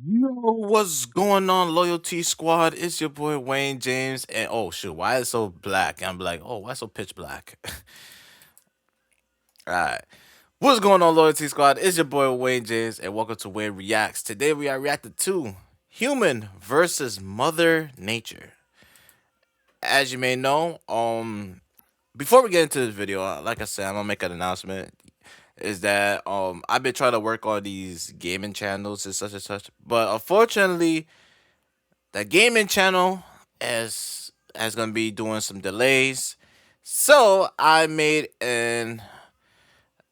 Yo, what's going on, Loyalty Squad? It's your boy Wayne James, and oh shoot, why is it so black? I'm like, oh, why so pitch black? All right, what's going on, Loyalty Squad? It's your boy Wayne James, and welcome to Wayne Reacts. Today we are reacting to Human versus Mother Nature. As you may know, before we get into this video, like I said, I'm gonna make an announcement. Is that I've been trying to work on these gaming channels and such, but unfortunately the gaming channel is gonna be doing some delays. So I made an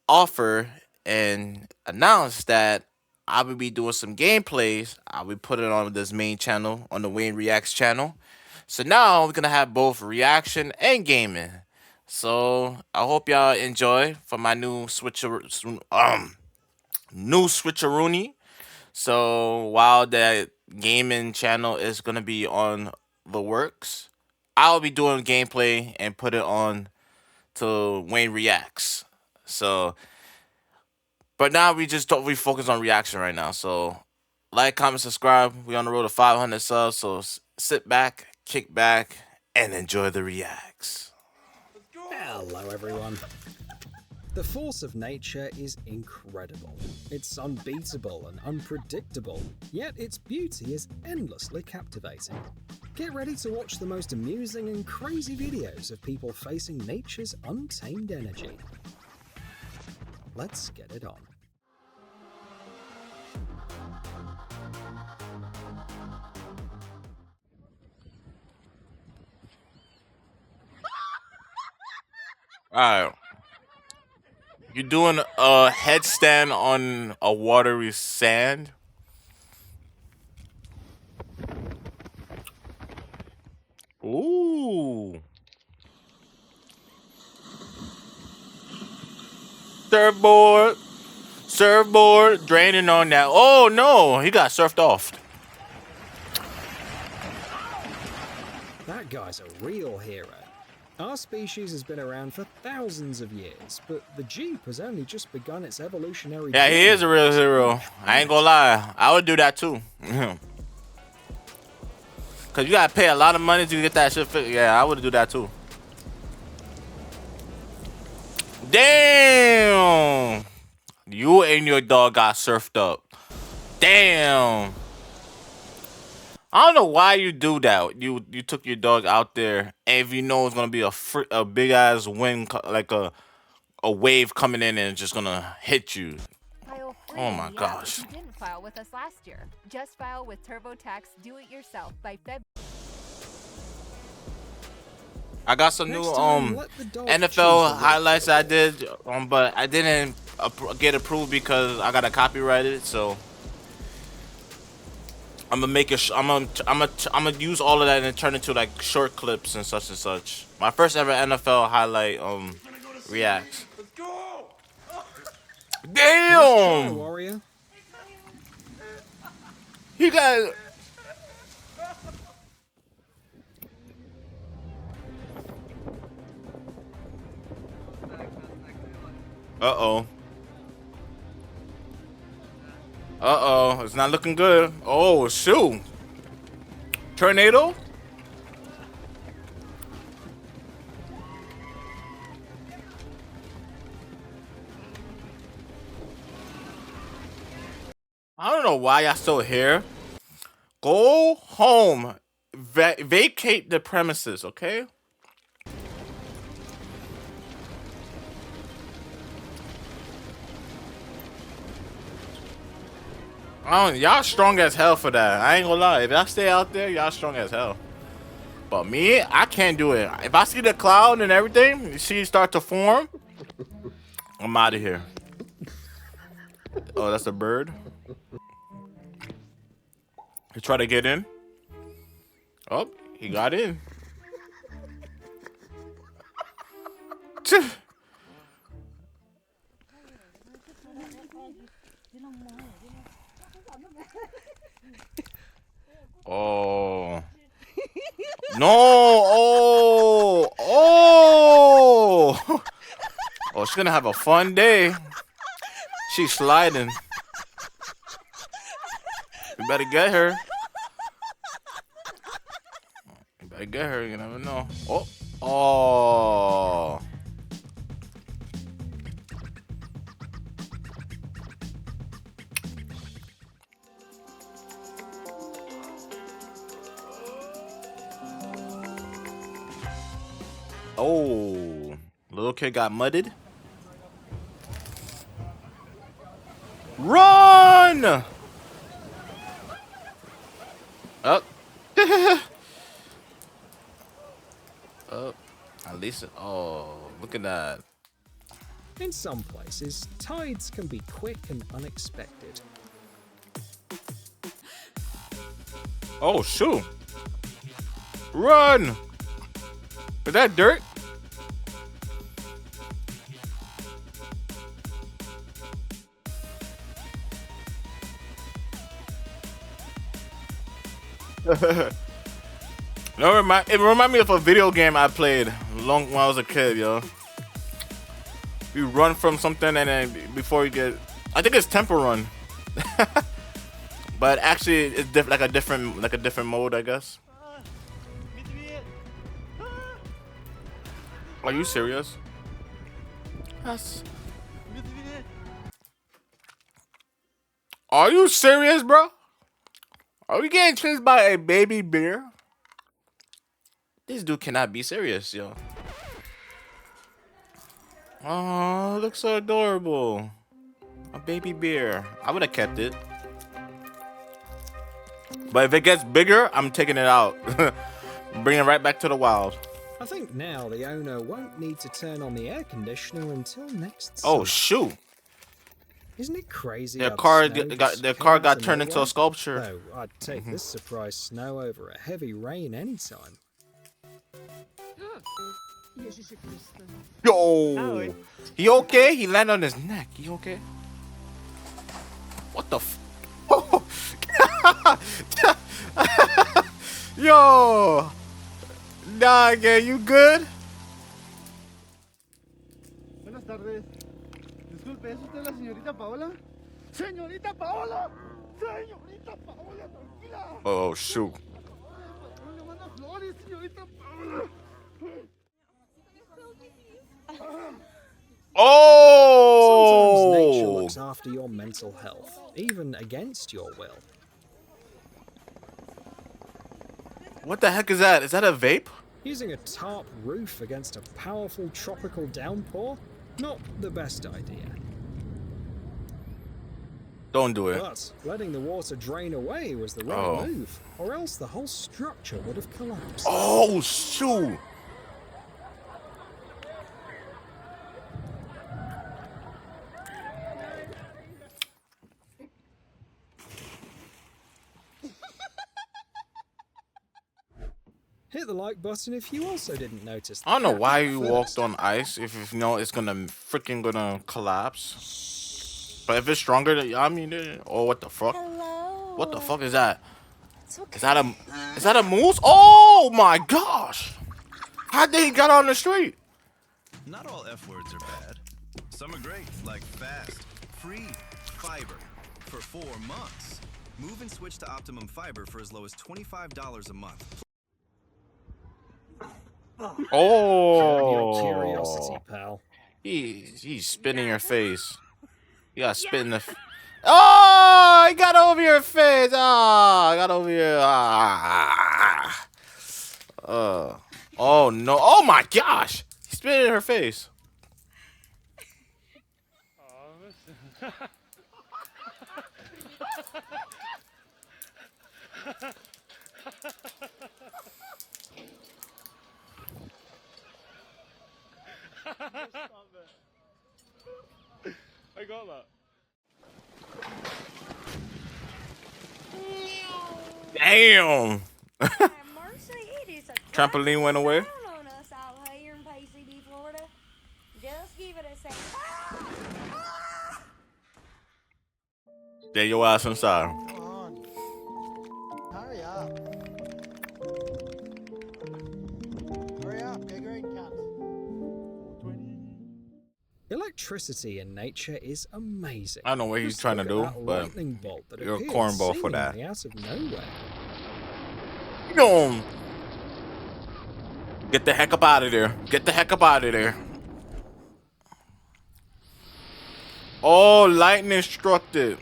offer and announced that I will be doing some gameplays. I'll be putting it on this main channel, on the Wayne Reacts channel. So now we're gonna have both reaction and gaming. So I hope y'all enjoy for my new switcheroony. So while that gaming channel is gonna be on the works, I'll be doing gameplay and put it on to Wayne Reacts. So, but now we focus on reaction right now. So, like, comment, subscribe. We on the road to 500 subs. So sit back, kick back, and enjoy the reacts. Hello everyone. The force of nature is incredible. It's unbeatable and unpredictable, yet its beauty is endlessly captivating. Get ready to watch the most amusing and crazy videos of people facing nature's untamed energy. Let's get it on. All right. You're doing a headstand on a watery sand. Ooh. Surfboard. Surfboard. Draining on that. Oh no, he got surfed off. That guy's a real hero. Our species has been around for thousands of years, but the Jeep has only just begun its evolutionary Yeah, he is a real hero. I ain't gonna lie. I would do that too. Cause you gotta pay a lot of money to get that shit fixed. Yeah, I would do that too. Damn! You and your dog got surfed up. Damn! I don't know why you do that. You took your dog out there, and if you know it's gonna be a big ass wind, like a wave coming in and just gonna hit you. File free, Oh my yeah, gosh. but you didn't file with us last year. Just file with TurboTax Do It Yourself by Feb. I got some Next new time, let the dog choose NFL the highlights I did, but I didn't get approved because I got to copyright it. So I'm gonna make it. I'm gonna use all of that and turn it to like short clips and such and such. My first ever NFL highlight reacts. Damn! warrior. He got. Uh-oh. Uh-oh. It's not looking good. Oh, shoot. Tornado? I don't know why y'all still here. Go home. Vacate the premises, okay? Y'all strong as hell for that. I ain't gonna lie. If y'all stay out there, y'all strong as hell. But me, I can't do it. If I see the cloud and everything, you see it start to form, I'm out of here. Oh, that's a bird. He tried to get in. Oh, he got in. Oh. No. Oh. Oh. Oh, she's gonna have a fun day. She's sliding. You better get her. You better get her. You never know. Oh. Oh. Oh. Little kid got mudded. Run! Up. Up. At least. Oh, look at that. In some places, tides can be quick and unexpected. Oh, shoot. Run! Is that dirt? No, it remind me of a video game I played long when I was a kid, yo. You run from something and then before you get, I think it's Temple Run, but actually it's like a different mode, I guess. Are you serious? Yes. Are you serious, bro? Are we getting chased by a baby bear? This dude cannot be serious, yo. Oh, looks so adorable. A baby bear. I would have kept it. But if it gets bigger, I'm taking it out. Bring it right back to the wild. I think now the owner won't need to turn on the air conditioner until next Oh, summer. shoot. Isn't it crazy? Their how car the snow just got comes turned into a nowhere? sculpture. Though I'd take this surprise snow over a heavy rain anytime. Yo! He okay? He landed on his neck. He okay? What the f... Yo! Nah, again, you good? Buenas tardes. Disculpe, ¿es usted la señorita Paola? ¡Señorita Paola! ¡Señorita Paola, tranquila! Oh, shoot. Le manda flores, señorita Paola. Sometimes nature Oh! looks after your mental health, even against your will. What the heck is that? Is that a vape? Using a tarp roof against a powerful tropical downpour? Not the best idea. Don't do it. But letting the water drain away was the right Oh. move, or else the whole structure would have collapsed. Oh, shoot! Hit the like button if you also didn't notice. I don't know the why cat you first. walked on ice if you know it's gonna collapse. But if it's stronger, I mean, oh, what the fuck? Hello. What the fuck is that? It's okay. Is that a moose? Oh my gosh! How did he get on the street? Not all F words are bad. Some are great, like fast, free, fiber. For 4 months. Move and switch to Optimum Fiber for as low as $25 a month. Curb your Oh, curiosity, pal. he's spitting your face. You got spit in the. Oh, I got over your face. Ah, I got over your. Ah. Oh no! Oh my gosh! He spit in her face. I got that. Damn! Mercy, it is a Trampoline went away. down on us out here in PCB, Florida. Just give it a second. Get your ass inside. Come on. Hurry up. Hurry up, get green, cunt. 420. electricity in nature is amazing. I don't know what he's Just trying to look do, at that but lightning bolt that you're a appeared cornball for that. seemingly out of nowhere. You know, get the heck up out of there. Get the heck up out of there. Oh, lightning struck it.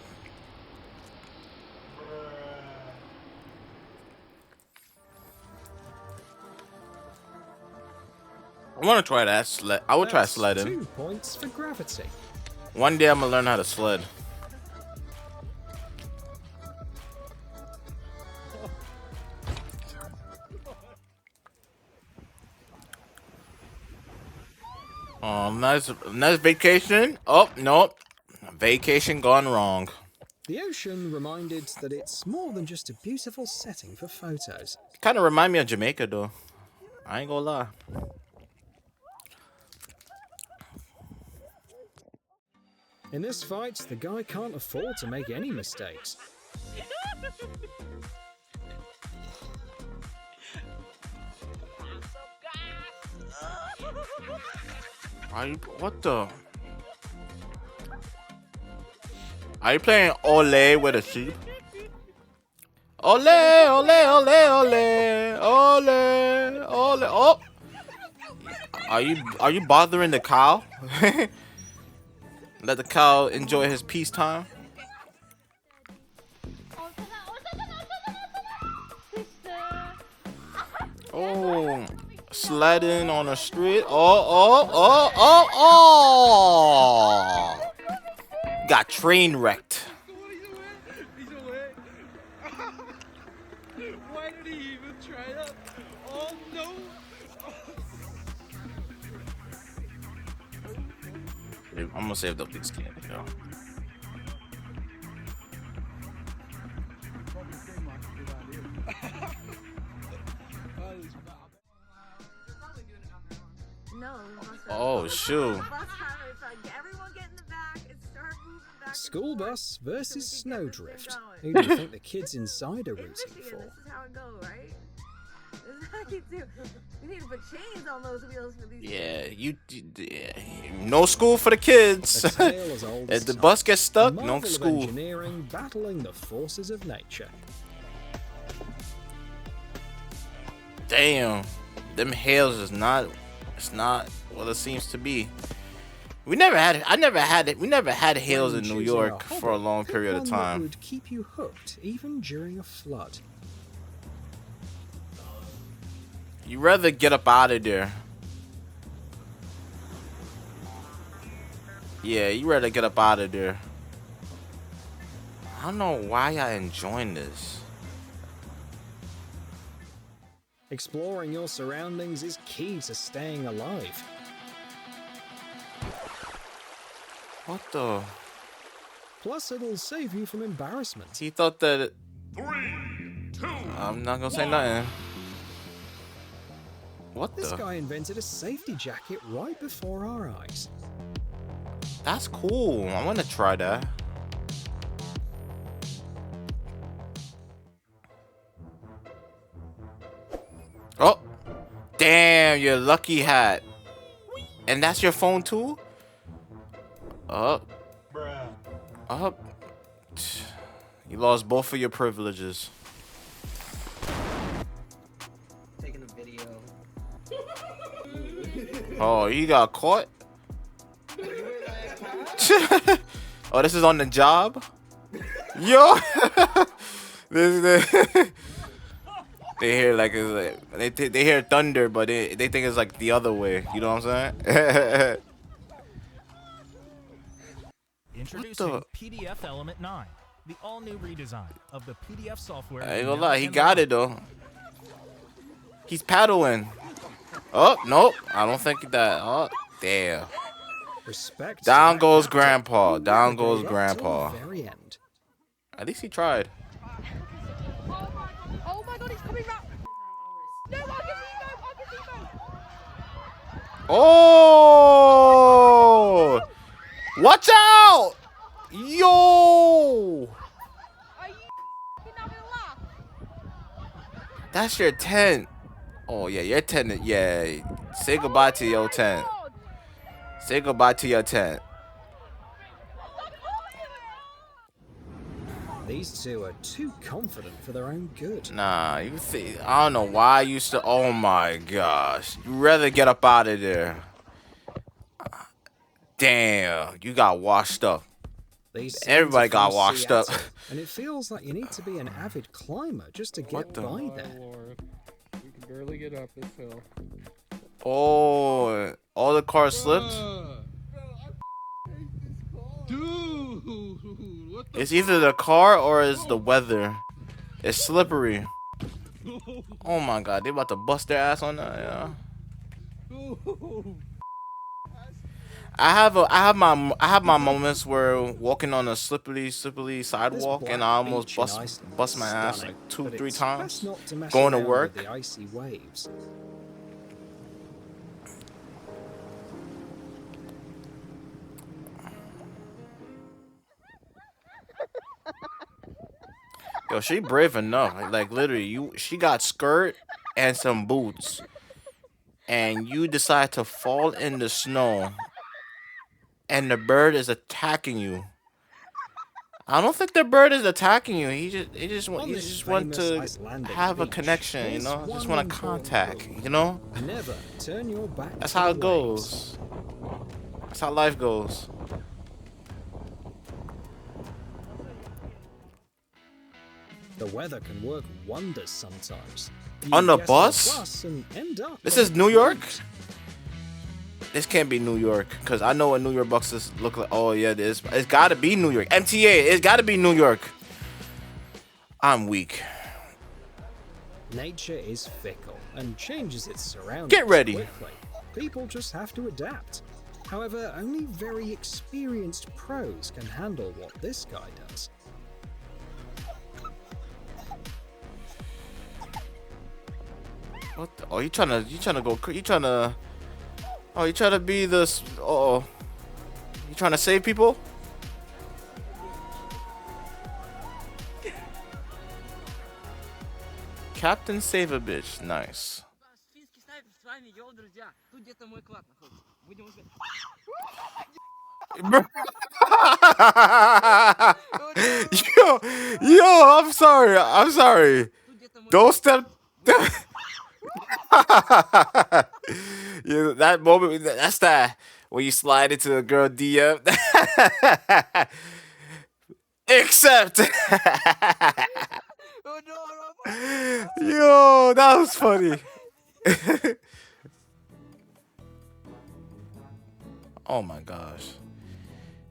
I want to try that sled. I would try That's sledding. 2 points for gravity. One day I'm gonna learn how to sled. Oh, nice vacation. Oh, nope. Vacation gone wrong. The ocean reminded that it's more than just a beautiful setting for photos. Kind of remind me of Jamaica, though. I ain't gonna lie. In this fight, the guy can't afford to make any mistakes. What the? Are you playing Ole with a sheep? Ole, ole, ole, ole, ole, ole. Oh, are you bothering the cow? Let the cow enjoy his peacetime. Oh, sledding on the street. Oh. Got train wrecked. Why did he even try that? Oh no! I'm gonna save the big skin, yo. No. Oh shoot. Everyone get in the back and start moving back. School bus versus snowdrift. Who do you think the kids inside are rooting for? This is how it goes, right? This is how you do. We need to put chains on those wheels for these. Yeah, no school for the kids. A tale as old as If the time. bus gets A stuck, no marvel of school. engineering battling the forces of nature. Damn, them hills is not. It's not what it seems to be. We never had hills in When New choosing York a for a hobby, long pick period of one that time. would keep you hooked even during a flood. You rather get up out of there. Yeah, you rather get up out of there. I don't know why I enjoying this. Exploring your surroundings is key to staying alive. What the? Plus, it'll save you from embarrassment. He thought that. I'm not gonna say nothing. What This the? guy invented a safety jacket right before our eyes. That's cool. I want to try that. Oh, damn! Your lucky hat. And that's your phone too? Up. Up. You lost both of your privileges. Taking a video. Oh, you got caught? Oh, this is on the job? Yo! This they hear like it's like they hear thunder, but they think it's like the other way. You know what I'm saying? Introducing PDF Element 9, the all-new redesign of the PDF software. I ain't gonna lie, he got it though. He's paddling. Oh, nope. I don't think that. Oh, damn. Respect. Down to that goes captain. Grandpa. He Down never goes gave up till Grandpa. the very end. At least he tried. Oh my god, he's coming back! No, I can see him! Oh! Watch out! Yo! Are you having a laugh? That's your tent. Oh yeah, your tent. Yeah. Say goodbye to your tent. Say goodbye to your tent. These two are too confident for their own good. Nah, you see, I don't know why I used to. Oh my gosh, you rather get up out of there. Damn, you got washed up. These scenes are Everybody from got washed up. Seattle, and it feels like you need to be an avid climber just to What get the- by Oh there. Lord, we can barely get up this hill. Oh, all the cars slipped. Dude, what the? It's either the car or it's the weather. It's slippery. Oh my god, they about to bust their ass on that. Yeah. I have my moments where walking on a slippery This sidewalk and black I almost beach in Iceland bust is my ass stunning, like two, but three it's times best not to mess going to around work. with the icy waves. Yo, she brave enough. Like literally, she got skirt and some boots, and you decide to fall in the snow, and the bird is attacking you. I don't think the bird is attacking you. He just On want this want famous to Icelandic have a beach, connection, you there's know. Just one want to important contact, rule. you know. Never turn your back That's to how the it waves. goes. That's how life goes. The weather can work wonders sometimes. You On the guess bus? and end up This on is a New York? cruise. This can't be New York, cause I know what New York buses look like. Oh yeah, this it's gotta be New York. MTA, it's gotta be New York. I'm weak. Nature is fickle and changes its surroundings Get ready. quickly. People just have to adapt. However, only very experienced pros can handle what this guy does. What? Oh, you trying to? Oh, you trying to be this? Oh, you trying to save people? Captain Save a Bitch, nice. Финский снайпер с вами, йоу, друзья. Тут где-то мой клад находится. Будем искать. yo, I'm sorry. Тут где-то мой... Don't step. Yeah, that moment, that's that when you slide into a girl DM. Except, Oh, no, yo, that was funny. Oh my gosh.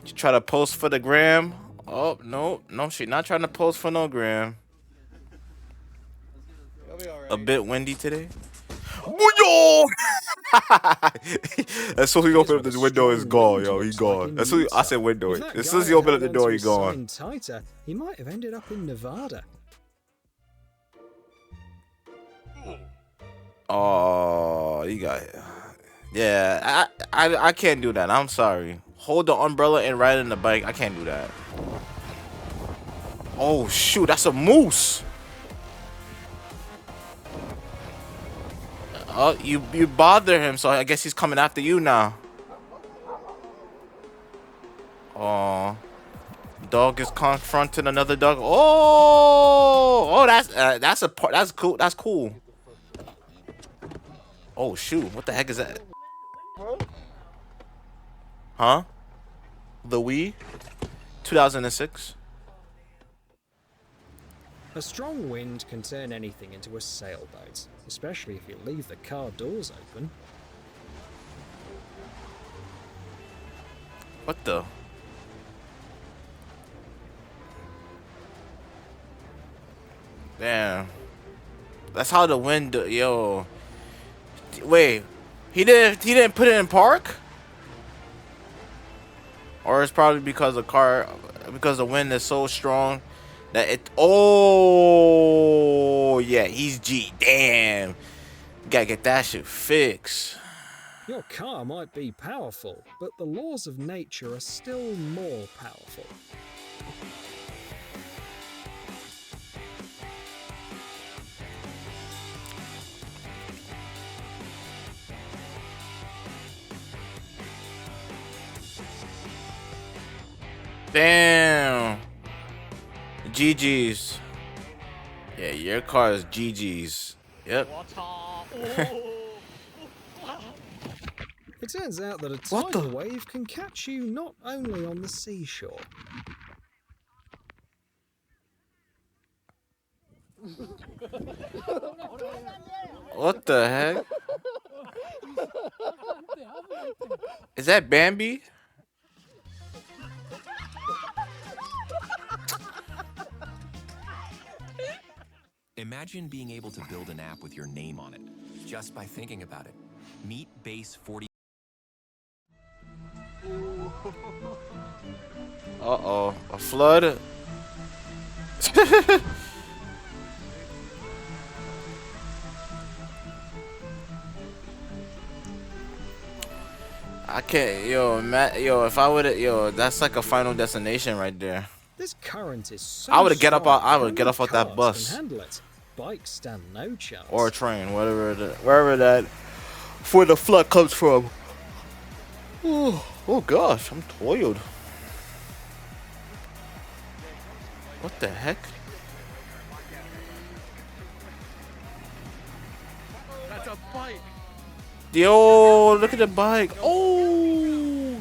You try to post for the gram? Oh, no, she not trying to post for no gram. It'll be alright. A bit windy today. Yo! As soon as he opened up this window, it's gone, yo. He gone. As soon as I said window, If that as soon as he guy opened up held the door, onto he his gone. sign tighter, he might have ended up in Nevada. Oh, you got it. Yeah, I can't do that. I'm sorry. Hold the umbrella and ride in the bike. I can't do that. Oh shoot, that's a moose. Oh, you bother him, so I guess he's coming after you now. Oh, dog is confronting another dog. Oh, that's a part. That's cool. That's cool. Oh shoot, what the heck is that? Huh? The Wii? 2006? A strong wind can turn anything into a sailboat, especially if you leave the car doors open. What the? Damn. That's how the wind, yo. Wait, he didn't put it in park? Or it's probably because the wind is so strong that it. Oh yeah, he's G. Damn, you gotta get that shit fixed. Your car might be powerful, but the laws of nature are still more powerful. Damn. GG's. Yeah, your car is GG's. Yep. It turns out that a What the- tidal wave can catch you not only on the seashore. What the heck? Is that Bambi? Imagine being able to build an app with your name on it, just by thinking about it. Meet Base 40. Uh-oh. A flood? I can't, yo, Matt, yo, if I would, yo, that's like a final destination right there. This current is so I would get up, strong, I would get only off of that cars bus. Can handle it. Bikes stand no chance. Or a train, wherever that, where the flood comes from. Oh gosh, I'm toiled. What the heck? That's a bike. Yo, look at the bike. Oh!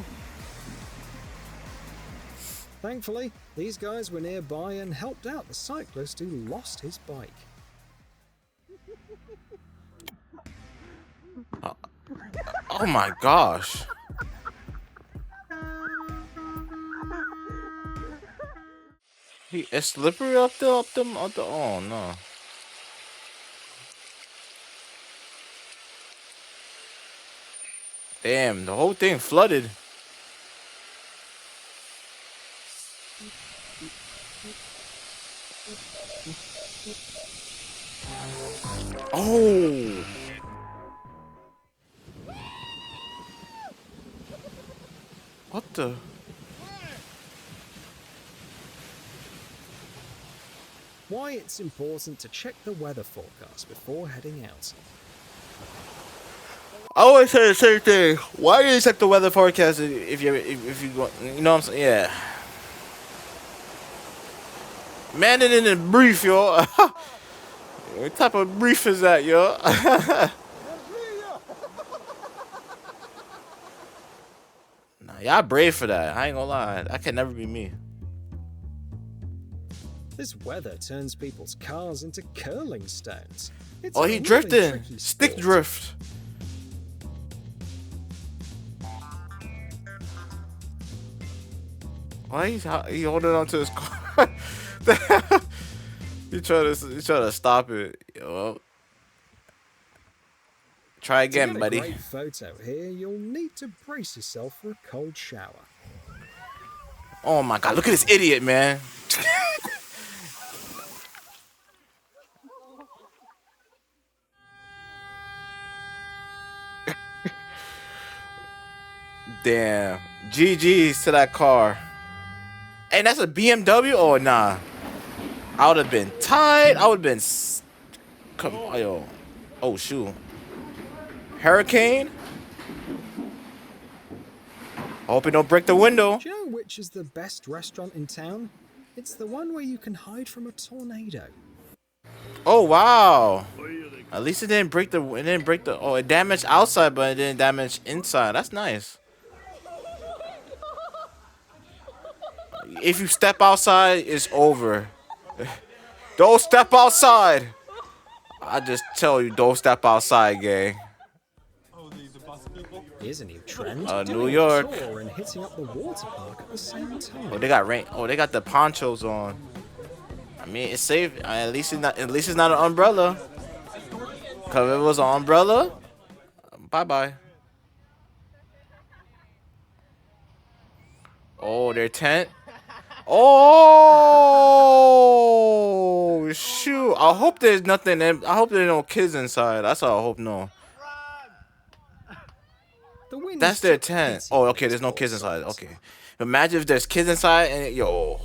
Thankfully, these guys were nearby and helped out the cyclist who lost his bike. Oh my gosh. It's slippery up there, oh no. Damn, the whole thing flooded. Oh! What the? Why it's important to check the weather forecast before heading out. I always say the same thing. Why do you check the weather forecast if you go? You know what I'm saying? Yeah. Man, it in a brief, yo. What type of brief is that, yo? Nah, y'all brave for that. I ain't gonna lie. That can never be me. This weather turns people's cars into curling stones. It's Oh, a he really drifting. tricky Stick sport. drift. Why he holding on to his car? You try to stop it. Yo. Try again, to get buddy. a great photo here, you'll need to brace yourself for a cold shower. Oh my god, look at this idiot, man. Damn. GG's to that car. Hey, that's a BMW? Oh, nah. I would have been tied. I would have been... Come on, yo. Oh, shoot. Hurricane? I hope it don't break the window. Do you know which is the best restaurant in town? It's the one where you can hide from a tornado. Oh, wow. At least it didn't break the... It didn't break the... Oh, it damaged outside, but it didn't damage inside. That's nice. If you step outside, it's over. Don't step outside. I just tell you, don't step outside, gang. Here's a new trend. New doing York. A tour and hitting up the water park at the same time. Oh, they got rain. Oh, they got the ponchos on. I mean, it's safe. At least it's not. At least it's not an umbrella. Cause if it was an umbrella, bye bye. Oh, their tent. Oh shoot! I hope there's nothing. I hope there's no kids inside. That's all I hope. No. The wind That's their took tent. pity Oh, on okay. these There's no poor kids inside. souls. Okay. Imagine if there's kids inside and yo.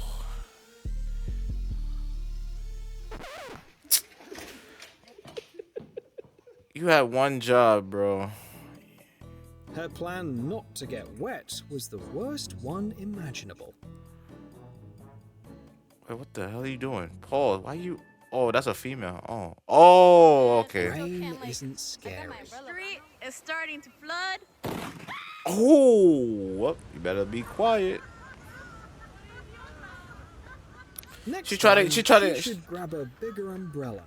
You had one job, bro. Her plan not to get wet was the worst one imaginable. Wait, what the hell are you doing? Paul, why you? Oh, that's a female. Oh. Oh, okay. Rain isn't scary. Street is starting to flood. Oh, well, you better be quiet. Next She time, she you should grab a bigger umbrella.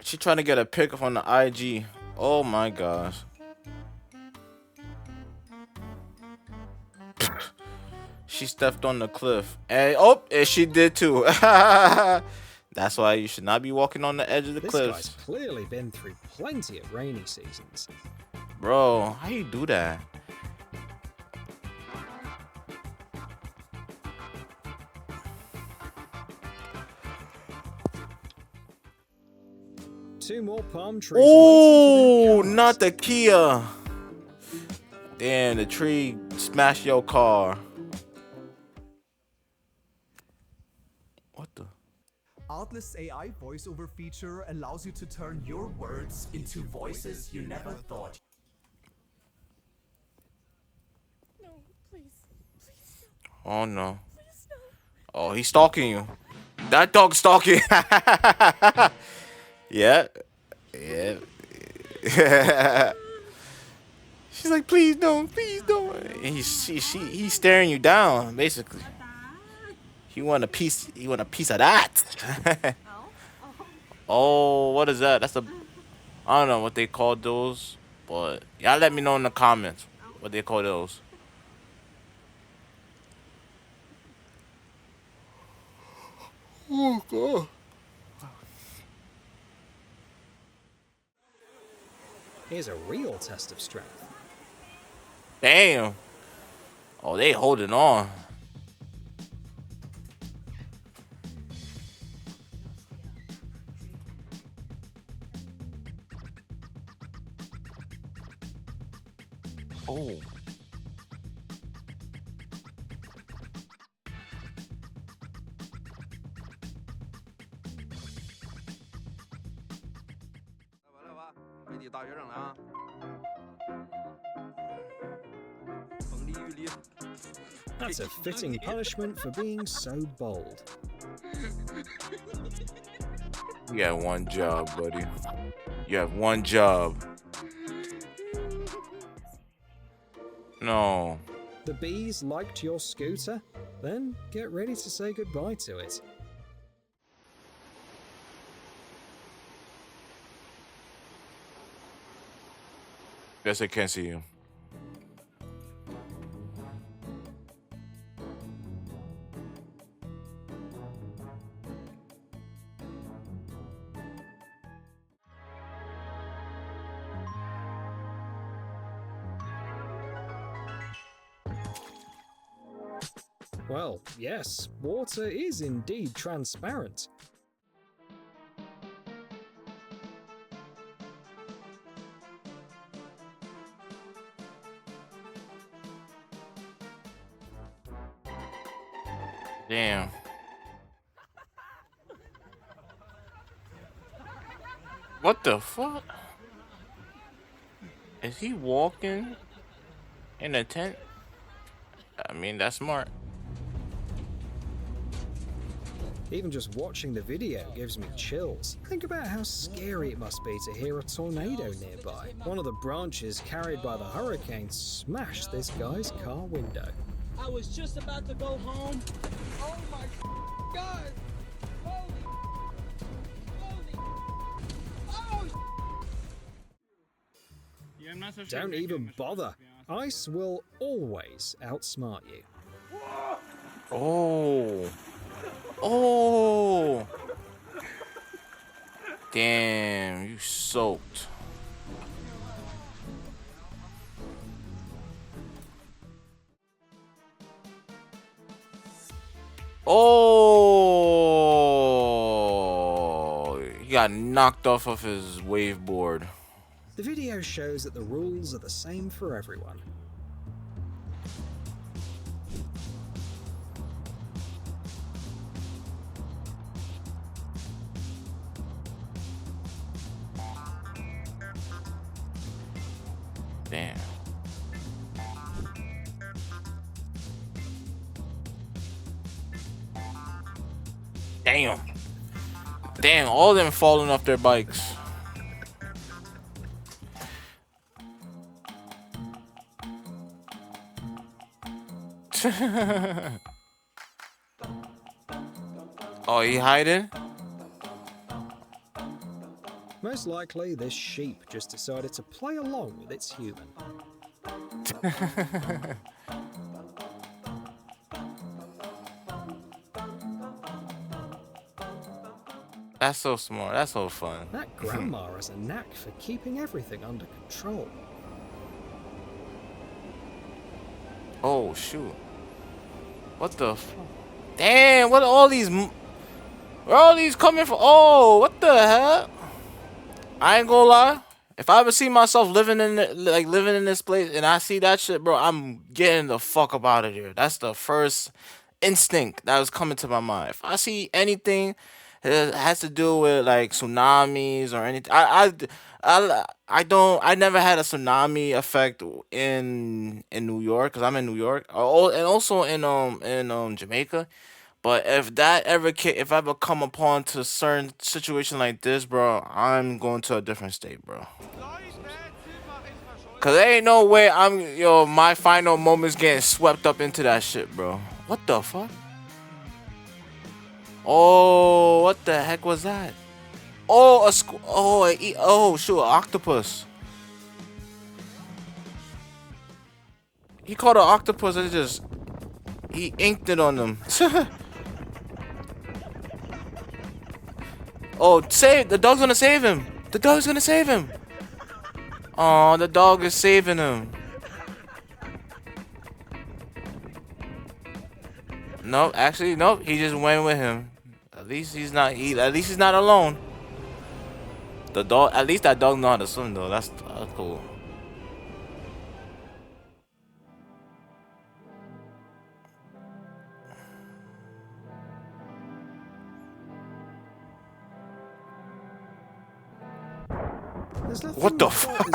she trying to get a pic on the IG. Oh my gosh. She stepped on the cliff. And oh, and she did too. That's why you should not be walking on the edge of the This cliffs. guy's clearly been through plenty of rainy seasons. Bro, how you do that? Two more palm trees. Oh, not the Kia. Damn, the tree smashed your car. What the? Atlas AI voiceover feature allows you to turn your words into voices you never thought. No, please. Oh no. Oh, he's stalking you. That dog's stalking. Yeah. Yeah. She's like, please don't, please don't. And he's staring you down, basically. He want a piece of that. Oh, what is that? That's a, I don't know what they call those, but y'all let me know in the comments what they call those. Oh god. Here's a real test of strength. Damn. Oh, they holding on. Oh. That's a fitting punishment for being so bold. You got one job, buddy. You have one job. No. The bees liked your scooter? Then get ready to say goodbye to it. Guess I can't see you. Well, yes, water is indeed transparent. Damn. What the fuck? Is he walking in a tent? I mean, that's smart. Even just watching the video gives me chills. Think about how scary it must be to hear a tornado nearby. One of the branches carried by the hurricane smashed this guy's car window. I was just about to go home. Oh my god! Don't even bother. Ice will always outsmart you. Oh. Oh. Damn, you soaked. Oh. He got knocked off of his wave board. The video shows that the rules are the same for everyone. Damn. Damn. Damn, all of them falling off their bikes. Oh, he hiding? Most likely, this sheep just decided to play along with its human. That's so smart. That's so fun. That grandma has a knack for keeping everything under control. Oh, shoot. What the f... Damn, what are all these... Where are all these coming from? Oh, what the hell? I ain't gonna lie. If I ever see myself living in this place and I see that shit, bro, I'm getting the fuck up out of here. That's the first instinct that was coming to my mind. If I see anything that has to do with like tsunamis or anything, I never had a tsunami effect in New York because I'm in New York. Oh, and also in Jamaica. But if if I ever come upon to a certain situation like this, bro, I'm going to a different state, bro. Cause there ain't no way my final moments getting swept up into that shit, bro. What the fuck? Oh, what the heck was that? Oh, oh, shoot, an octopus. He caught an octopus and he inked it on them. Oh, the dog's gonna save him. The dog's gonna save him. Oh, the dog is saving him. Nope, actually, nope. He just went with him. At least he's not. At least he's not alone. The dog. At least that dog know how to swim, though. That's cool. What the fuck?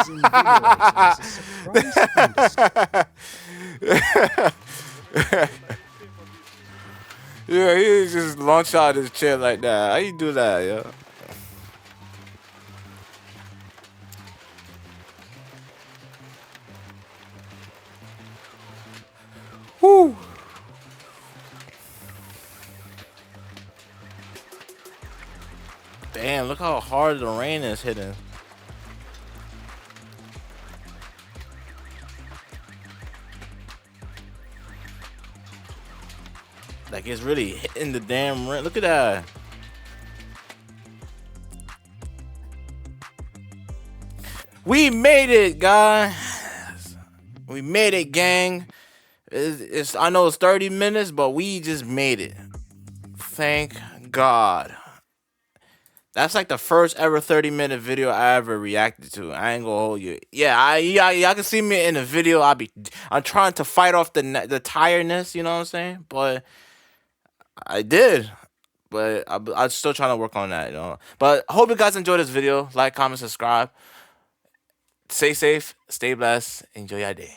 Yeah, he just launched out his chair like that. How you do that, yo? Woo! Damn, look how hard the rain is hitting. Like it's really hitting the damn rain. Look at that. We made it, guys. We made it, gang. I know it's 30 minutes, but we just made it. Thank God. That's like the first ever 30-minute video I ever reacted to. I ain't gonna hold you. Yeah, y'all can see me in the video. I'm trying to fight off the tiredness, you know what I'm saying? But I did. But I'm still trying to work on that, you know. But I hope you guys enjoyed this video. Like, comment, subscribe. Stay safe, stay blessed, enjoy your day.